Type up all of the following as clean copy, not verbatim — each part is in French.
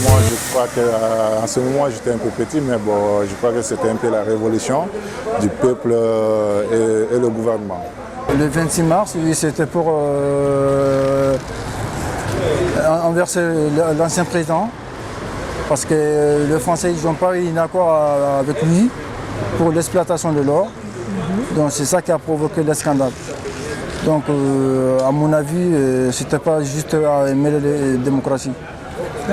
Moi, je crois qu'en ce moment, j'étais un peu petit, mais bon, je crois que c'était un peu la révolution du peuple et le gouvernement. Le 26 mars, oui, c'était pour renverser l'ancien président, parce que les Français n'ont pas eu un accord avec lui pour l'exploitation de l'or. Donc c'est ça qui a provoqué le scandale. Donc à mon avis, c'était pas juste à mêler les démocraties.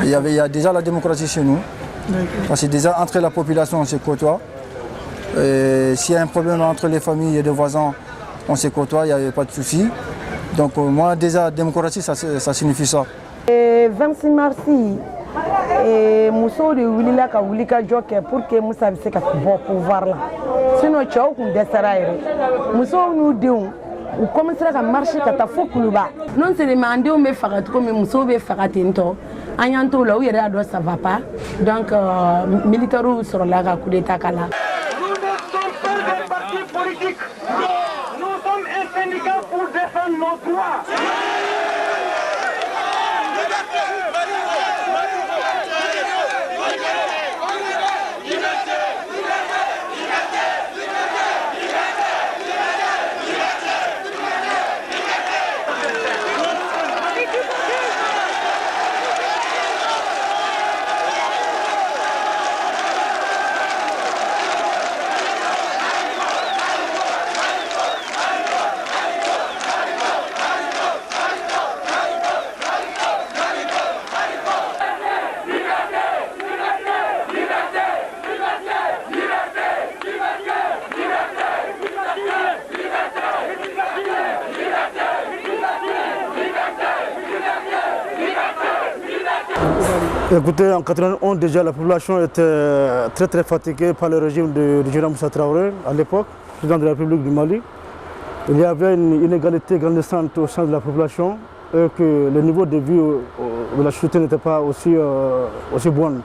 Il y a déjà la démocratie chez nous. Parce que déjà entre la population on se côtoie. S'il y a un problème entre les familles et les voisins, on se côtoie, il n'y avait pas de souci. Donc moi déjà la démocratie ça signifie ça. 26 mars, muso de wulila ka wuli ka jɔ kɛ pour que Musa bɛ se ka bɔ pouvoir la sinon cɛw kun dɛsɛra yɛrɛ musow n'u denw u commencera ka marcher ka taa fo Kuluba non seulement an denw bɛ faga cogo min musow bɛ faga ten tɔ an y'an t'o la u yɛrɛ y'a dɔn ça va pas donc militaires sɔrɔla ka coup d'état k'a la. Nous ne sommes pas des partis politiques. Nous sommes un syndicat pour défendre nos droits. Écoutez, en 1991 déjà la population était très fatiguée par le régime du général Moussa Traoré à l'époque, président de la République du Mali. Il y avait une inégalité grandissante au sein de la population et que le niveau de vie de la société n'était pas aussi bon.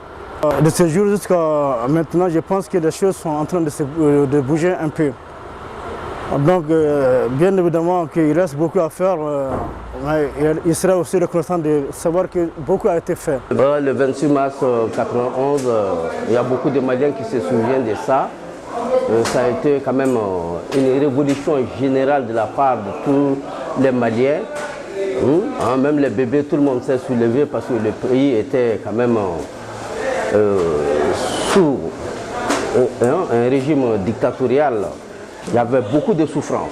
De ce jour jusqu'à maintenant, je pense que les choses sont en train de bouger un peu. Donc, bien évidemment qu'il reste beaucoup à faire, mais il sera aussi reconnaissant de savoir que beaucoup a été fait. Le 26 mars 1991, il y a beaucoup de Maliens qui se souviennent de ça. Ça a été quand même une révolution générale de la part de tous les Maliens. Même les bébés, tout le monde s'est soulevé parce que le pays était quand même sous un régime dictatorial. Il y avait beaucoup de souffrances.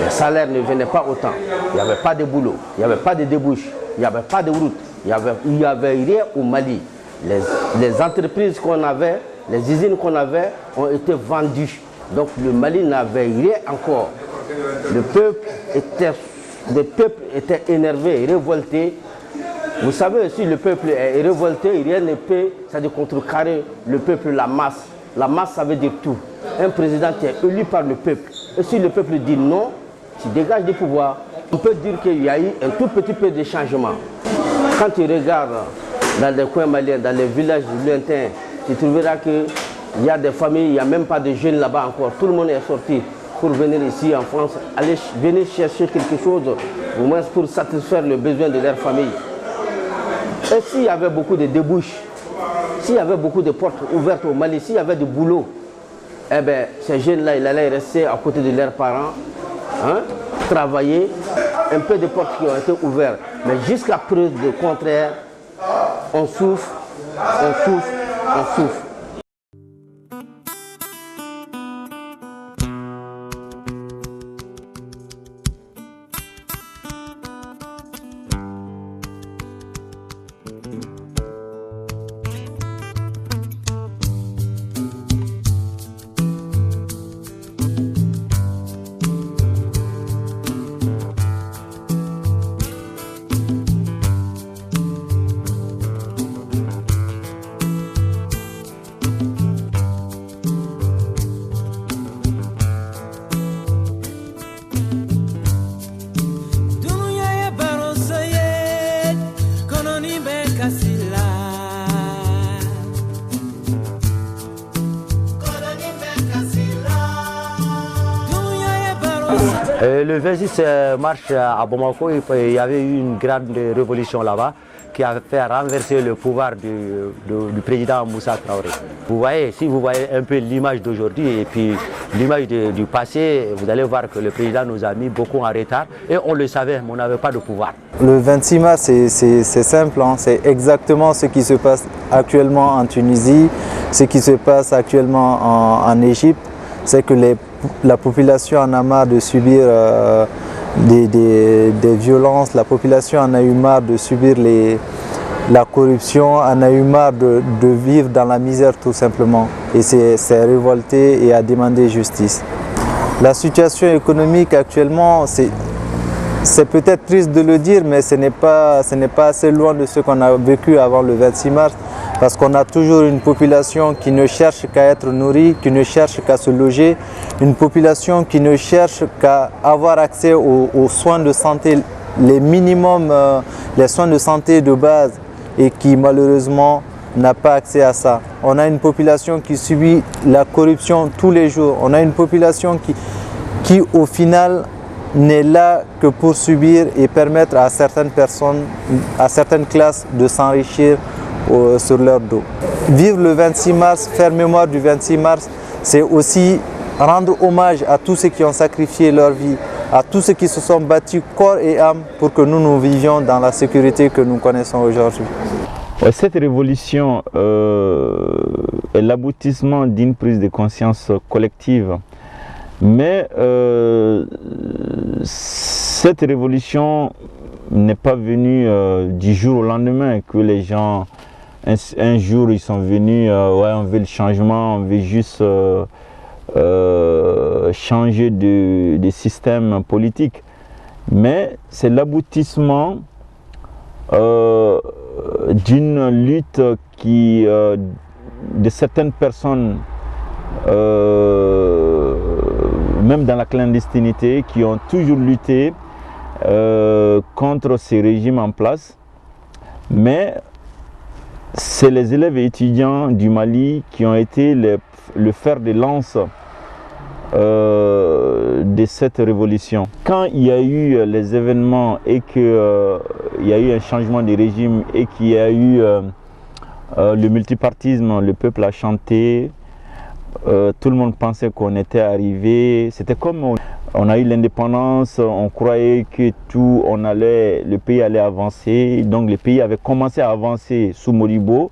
Les salaires ne venaient pas autant. Il n'y avait pas de boulot, il n'y avait pas de débouche, il n'y avait pas de route. Il n'y avait rien au Mali. Les entreprises qu'on avait, les usines qu'on avait ont été vendues. Donc le Mali n'avait rien encore. Le peuple était énervé, révolté. Vous savez, si le peuple est révolté, rien ne peut, c'est de contrecarrer le peuple, la masse. La masse, ça veut dire tout. Un président qui est élu par le peuple. Et si le peuple dit non, tu dégages du pouvoir. On peut dire qu'il y a eu un tout petit peu de changement. Quand tu regardes dans les coins maliens, dans les villages lointains, tu trouveras qu'il y a des familles, il n'y a même pas de jeunes là-bas encore. Tout le monde est sorti pour venir ici en France, venir chercher quelque chose, au moins pour satisfaire le besoin de leur famille. Et s'il y avait beaucoup de débouches, s'il y avait beaucoup de portes ouvertes au Mali, s'il y avait du boulot, eh bien, ces jeunes-là, ils allaient rester à côté de leurs parents, hein, travailler. Un peu de portes qui ont été ouvertes, mais jusqu'à preuve du contraire, on souffre, on souffre, on souffre. Le 26 mars à Bamako, il y avait eu une grande révolution là-bas qui a fait renverser le pouvoir du président Moussa Traoré. Vous voyez, si vous voyez un peu l'image d'aujourd'hui et puis l'image du passé, vous allez voir que le président nous a mis beaucoup en retard et on le savait, mais on n'avait pas de pouvoir. Le 26 mars, c'est simple, hein. C'est exactement ce qui se passe actuellement en Tunisie, ce qui se passe actuellement en Égypte. C'est que la population en a marre de subir des violences, la population en a eu marre de subir la corruption, en a eu marre de vivre dans la misère tout simplement. Et c'est révolté et a demandé justice. La situation économique actuellement, c'est peut-être triste de le dire, mais ce n'est pas assez loin de ce qu'on a vécu avant le 26 mars. Parce qu'on a toujours une population qui ne cherche qu'à être nourrie, qui ne cherche qu'à se loger, une population qui ne cherche qu'à avoir accès aux soins de santé, les minimums, les soins de santé de base et qui malheureusement n'a pas accès à ça. On a une population qui subit la corruption tous les jours. On a une population qui au final n'est là que pour subir et permettre à certaines personnes, à certaines classes de s'enrichir sur leur dos. Vivre le 26 mars, faire mémoire du 26 mars, c'est aussi rendre hommage à tous ceux qui ont sacrifié leur vie, à tous ceux qui se sont battus corps et âme pour que nous vivions dans la sécurité que nous connaissons aujourd'hui. Cette révolution est l'aboutissement d'une prise de conscience collective. Mais cette révolution n'est pas venue du jour au lendemain, que les gens, un jour ils sont venus, ouais, on veut le changement, on veut juste changer de système politique. Mais c'est l'aboutissement d'une lutte de certaines personnes, même dans la clandestinité, qui ont toujours lutté contre ces régimes en place. Mais c'est les élèves et étudiants du Mali qui ont été le fer de lance de cette révolution. Quand il y a eu les événements et qu'il y a eu un changement de régime et qu'il y a eu le multipartisme, le peuple a chanté, tout le monde pensait qu'on était arrivé. C'était comme on a eu l'indépendance, on croyait que le pays allait avancer. Donc le pays avait commencé à avancer sous Modibo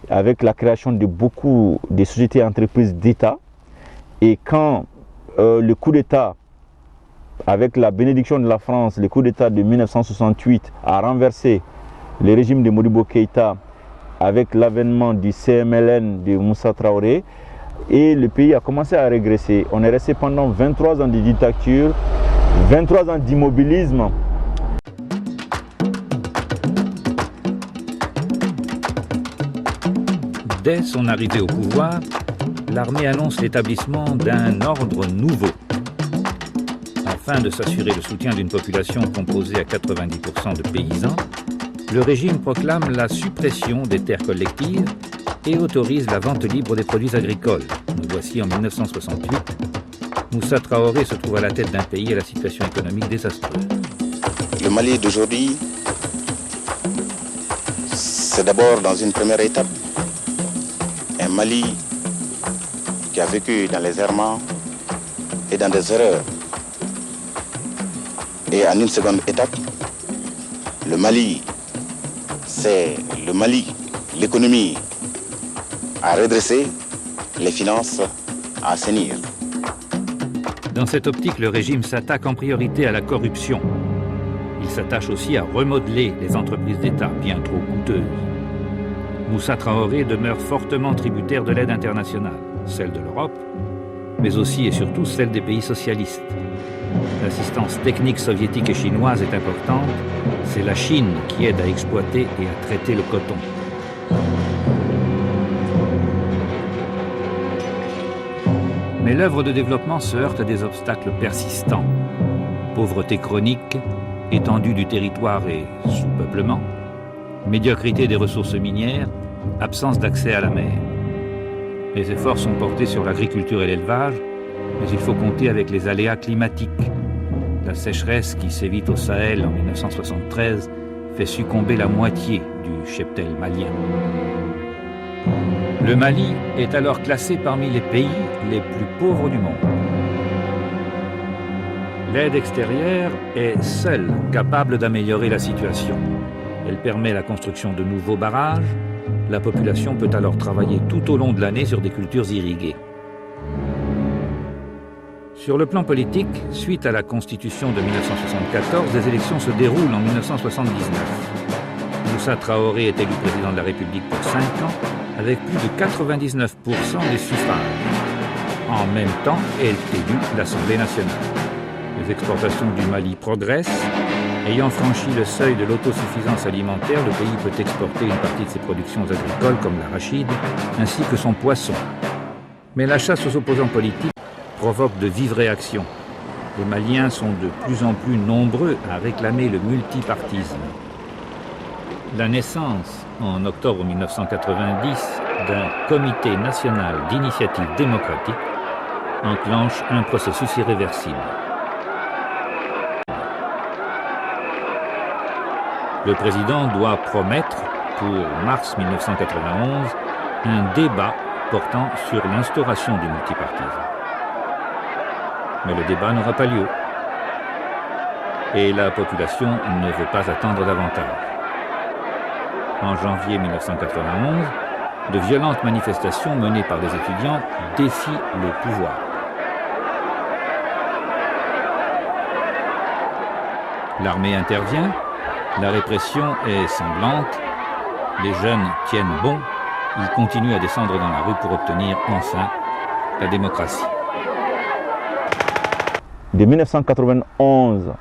avec la création de beaucoup de sociétés et entreprises d'État. Et quand le coup d'État, avec la bénédiction de la France, le coup d'État de 1968 a renversé le régime de Modibo Keïta avec l'avènement du CMLN de Moussa Traoré, et le pays a commencé à régresser. On est resté pendant 23 ans de dictature, 23 ans d'immobilisme. Dès son arrivée au pouvoir, l'armée annonce l'établissement d'un ordre nouveau. Afin de s'assurer le soutien d'une population composée à 90% de paysans, le régime proclame la suppression des terres collectives et autorise la vente libre des produits agricoles. Nous voici en 1968. Moussa Traoré se trouve à la tête d'un pays à la situation économique désastreuse. Le Mali d'aujourd'hui, c'est d'abord dans une première étape un Mali qui a vécu dans les errements et dans des erreurs. Et en une seconde étape, le Mali, c'est le Mali, l'économie à redresser, les finances à assainir. Dans cette optique, le régime s'attaque en priorité à la corruption. Il s'attache aussi à remodeler les entreprises d'État, bien trop coûteuses. Moussa Traoré demeure fortement tributaire de l'aide internationale, celle de l'Europe, mais aussi et surtout celle des pays socialistes. L'assistance technique soviétique et chinoise est importante. C'est la Chine qui aide à exploiter et à traiter le coton. Mais l'œuvre de développement se heurte à des obstacles persistants. Pauvreté chronique, étendue du territoire et sous-peuplement, médiocrité des ressources minières, absence d'accès à la mer. Les efforts sont portés sur l'agriculture et l'élevage, mais il faut compter avec les aléas climatiques. La sécheresse qui sévit au Sahel en 1973 fait succomber la moitié du cheptel malien. Le Mali est alors classé parmi les pays les plus pauvres du monde. L'aide extérieure est seule capable d'améliorer la situation. Elle permet la construction de nouveaux barrages. La population peut alors travailler tout au long de l'année sur des cultures irriguées. Sur le plan politique, suite à la Constitution de 1974, des élections se déroulent en 1979. Moussa Traoré est élu président de la République pour 5 ans, avec plus de 99% des suffrages. En même temps, est élue l'Assemblée nationale. Les exportations du Mali progressent. Ayant franchi le seuil de l'autosuffisance alimentaire, le pays peut exporter une partie de ses productions agricoles, comme l'arachide, ainsi que son poisson. Mais la chasse aux opposants politiques provoque de vives réactions. Les Maliens sont de plus en plus nombreux à réclamer le multipartisme. La naissance, en octobre 1990, d'un comité national d'initiative démocratique enclenche un processus irréversible. Le président doit promettre, pour mars 1991, un débat portant sur l'instauration du multipartisme. Mais le débat n'aura pas lieu. Et la population ne veut pas attendre davantage. En janvier 1991, de violentes manifestations menées par des étudiants défient le pouvoir. L'armée intervient, la répression est sanglante, les jeunes tiennent bon, ils continuent à descendre dans la rue pour obtenir enfin la démocratie. De 1991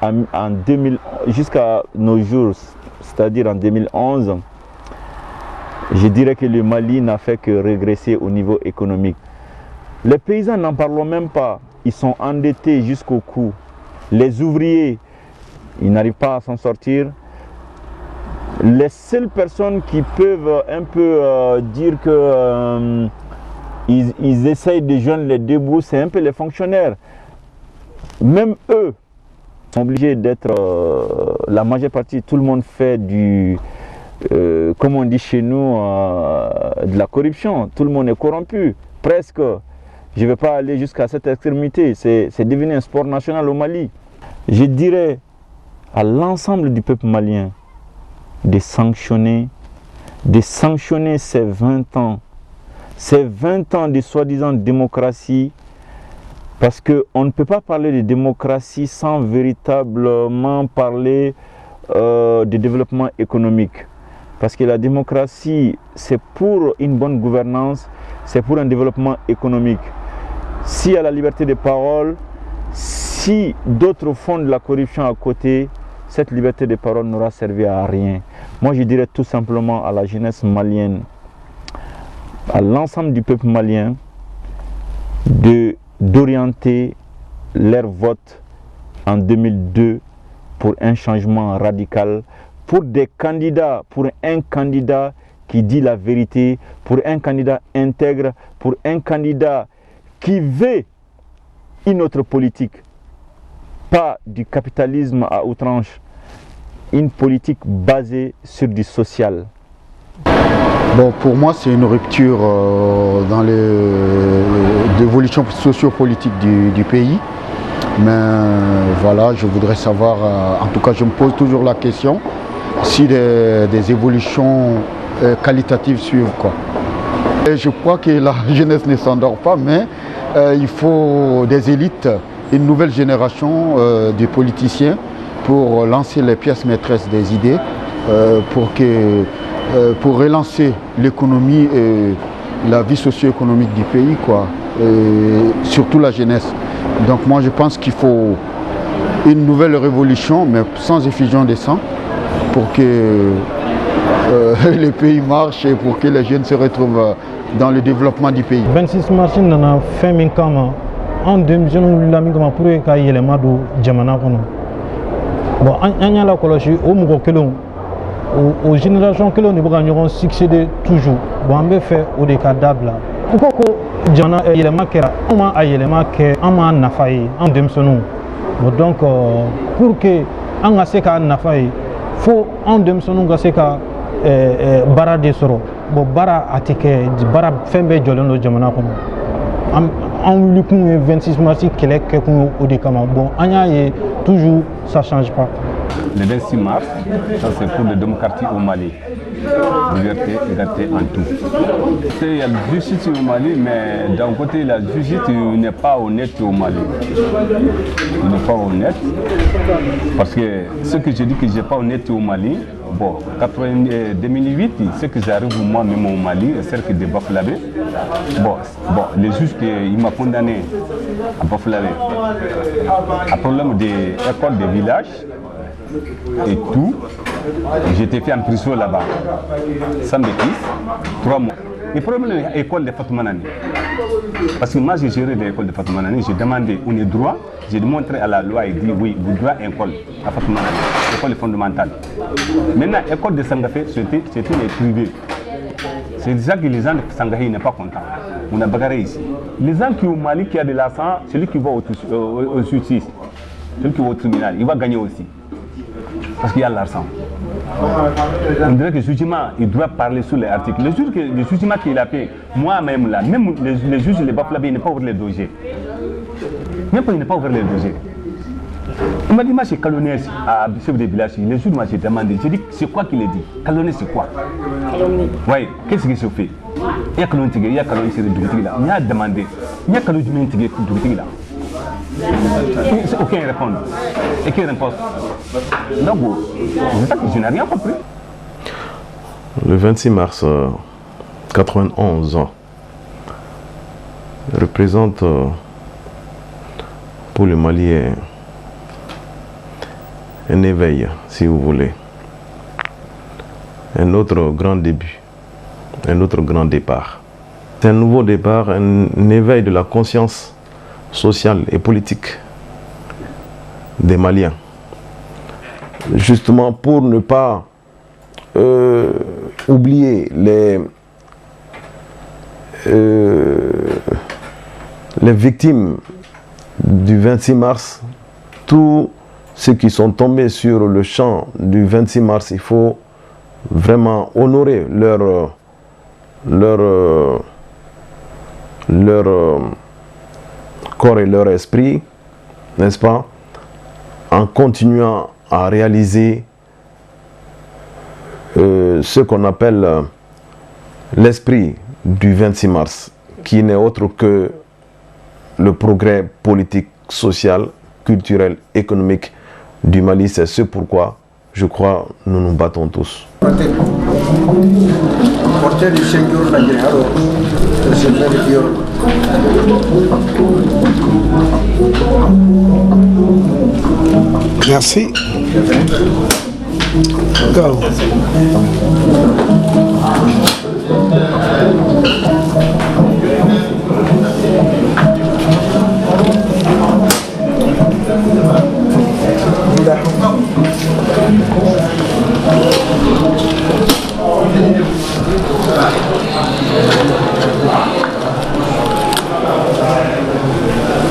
en 2000, jusqu'à nos jours, c'est-à-dire en 2011, je dirais que le Mali n'a fait que régresser au niveau économique. Les paysans n'en parlent même pas, ils sont endettés jusqu'au cou. Les ouvriers, ils n'arrivent pas à s'en sortir. Les seules personnes qui peuvent un peu dire que ils essayent de joindre les deux bouts, c'est un peu les fonctionnaires. Même eux sont obligés d'être, la majeure partie, tout le monde fait du, comme on dit chez nous, de la corruption. Tout le monde est corrompu, presque. Je ne vais pas aller jusqu'à cette extrémité, c'est devenu un sport national au Mali. Je dirais à l'ensemble du peuple malien de sanctionner ces 20 ans de soi-disant démocratie, parce qu'on ne peut pas parler de démocratie sans véritablement parler de développement économique. Parce que la démocratie, c'est pour une bonne gouvernance, c'est pour un développement économique. S'il y a la liberté de parole, si d'autres font de la corruption à côté, cette liberté de parole n'aura servi à rien. Moi, je dirais tout simplement à la jeunesse malienne, à l'ensemble du peuple malien, d'orienter leur vote en 2002 pour un changement radical, pour des candidats, pour un candidat qui dit la vérité, pour un candidat intègre, pour un candidat qui veut une autre politique, pas du capitalisme à outrance, une politique basée sur du social. Bon, pour moi, c'est une rupture dans l'évolution socio-politique du pays. Mais voilà, je voudrais savoir, en tout cas je me pose toujours la question, si des évolutions qualitatives suivent, quoi. Et je crois que la jeunesse ne s'endort pas, mais il faut des élites, une nouvelle génération de politiciens pour lancer les pièces maîtresses des idées, pour relancer l'économie et la vie socio-économique du pays, quoi, et surtout la jeunesse. Donc moi je pense qu'il faut une nouvelle révolution, mais sans effusion de sang, pour que le pays marche et pour que les jeunes se retrouvent dans le développement du pays. 26 mars nana fɛn min kama an denmisɛnninw wulila min kama pour ka yɛlɛma don jamana kɔnɔ. Bon an y'a lakɔlɔsi o mɔgɔ kelenw o génération kelenw de bɛ ka ɲɔgɔn succéder toujours. Bon an bɛ fɛ o de ka dabila. N ko ko jamana yɛlɛma kɛra an ma a yɛlɛma kɛ an m'a nafa ye an denmisɛnninw. Bon donc pour que an ka se k'a nafa ye fo an denmisɛnninw ka se ka baara de sɔrɔ. Bon baara a tɛ kɛ baara fɛn bɛɛ jɔlen don jamana kɔnɔ. An wulikun ye 26 mars kɛlɛ kɛkun ye o de kama. Bon an y'a ye toujours ça change pas. Le 26 mars, ça c'est pour la démocratie au Mali. Liberté, égalité en tout. Il y a la justice au Mali, mais d'un côté, la justice n'est pas honnête au Mali. Il n'est pas honnête. Parce que ce que je dis que je n'ai pas honnête au Mali, bon, 2008, ce que j'arrive moi-même au Mali, cercle de Bafoulavé, bon, les juges qui m'ont condamné à Bafoulavé, à problème des écoles des villages, et tout, j'étais fait en prison là-bas, sans bêtise, 3 mois. Le problème de l'école de Fatoumanani, parce que moi j'ai géré l'école de Fatoumanani, j'ai demandé, on est droit, j'ai montré à la loi et dit oui, vous droit à l'école à Fatoumanani, l'école fondamentale. Maintenant, l'école de Sangafé, c'était les privés. C'est ça que les gens de Sangafé n'est pas contents. On a bagarré ici. Les gens qui ont au Mali, qui a de l'argent, celui qui va au justice, celui qui va au tribunal, il va gagner aussi. Parce qu'il y a l'argent. On dirait que le jugement, il doit parler sur les articles. Le jugement qu'il a fait, moi-même là, même les juges, les Bafoulavés, il n'est pas ouvert les dossiers. Même pas, il n'est pas ouvert les dossiers. Il m'a dit, moi j'ai calonné à chef de village. Les jours, moi j'ai demandé, j'ai dit, c'est quoi qu'il a dit? Calonné, c'est quoi? Oui, qu'est-ce qui se fait? Il y a calonné, il y a calonné, c'est le Dougouti là. Il y a demandé, il y a calonné, c'est le Dougouti là. Aucun répond. Et qui répond? Donc, je n'ai rien compris. Le 26 mars 91 représente pour le Mali un éveil, si vous voulez. Un autre grand début, un autre grand départ. C'est un nouveau départ, un éveil de la conscience sociale et politique des Maliens. Justement pour ne pas oublier les victimes du 26 mars, tous ceux qui sont tombés sur le champ du 26 mars, il faut vraiment honorer leur corps et leur esprit, n'est-ce pas, en continuant à réaliser ce qu'on appelle l'esprit du 26 mars, qui n'est autre que le progrès politique, social, culturel, économique du Mali. C'est ce pourquoi, je crois, nous nous battons tous. Merci. Go.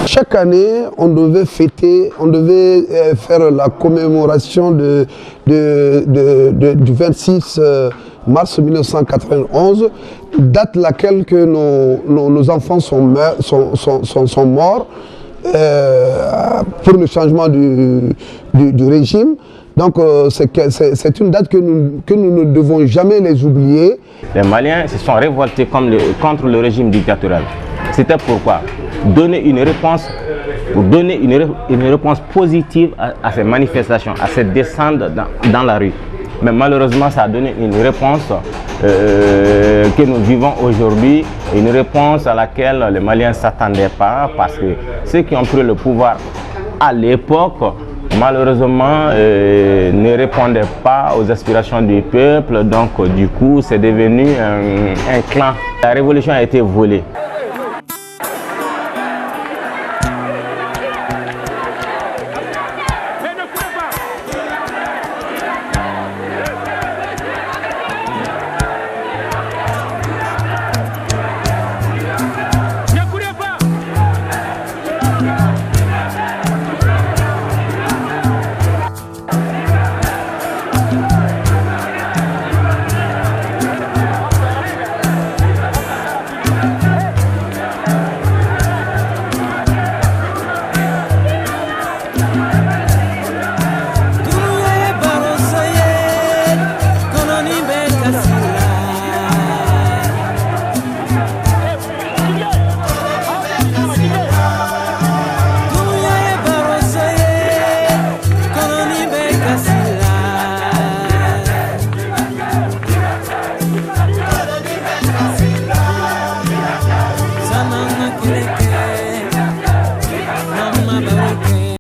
Chaque année, on devait fêter, on devait faire la commémoration du 26 mars 1991, date laquelle que nos enfants sont morts pour le changement du régime. Donc c'est une date que nous ne devons jamais les oublier. Les Maliens se sont révoltés contre le régime dictatorial. C'était pourquoi donner une réponse, une réponse positive à ces manifestations, à cette descente dans la rue. Mais malheureusement, ça a donné une réponse que nous vivons aujourd'hui, une réponse à laquelle les Maliens ne s'attendaient pas, parce que ceux qui ont pris le pouvoir à l'époque, malheureusement, ne répondaient pas aux aspirations du peuple. Donc du coup, c'est devenu un clan. La révolution a été volée.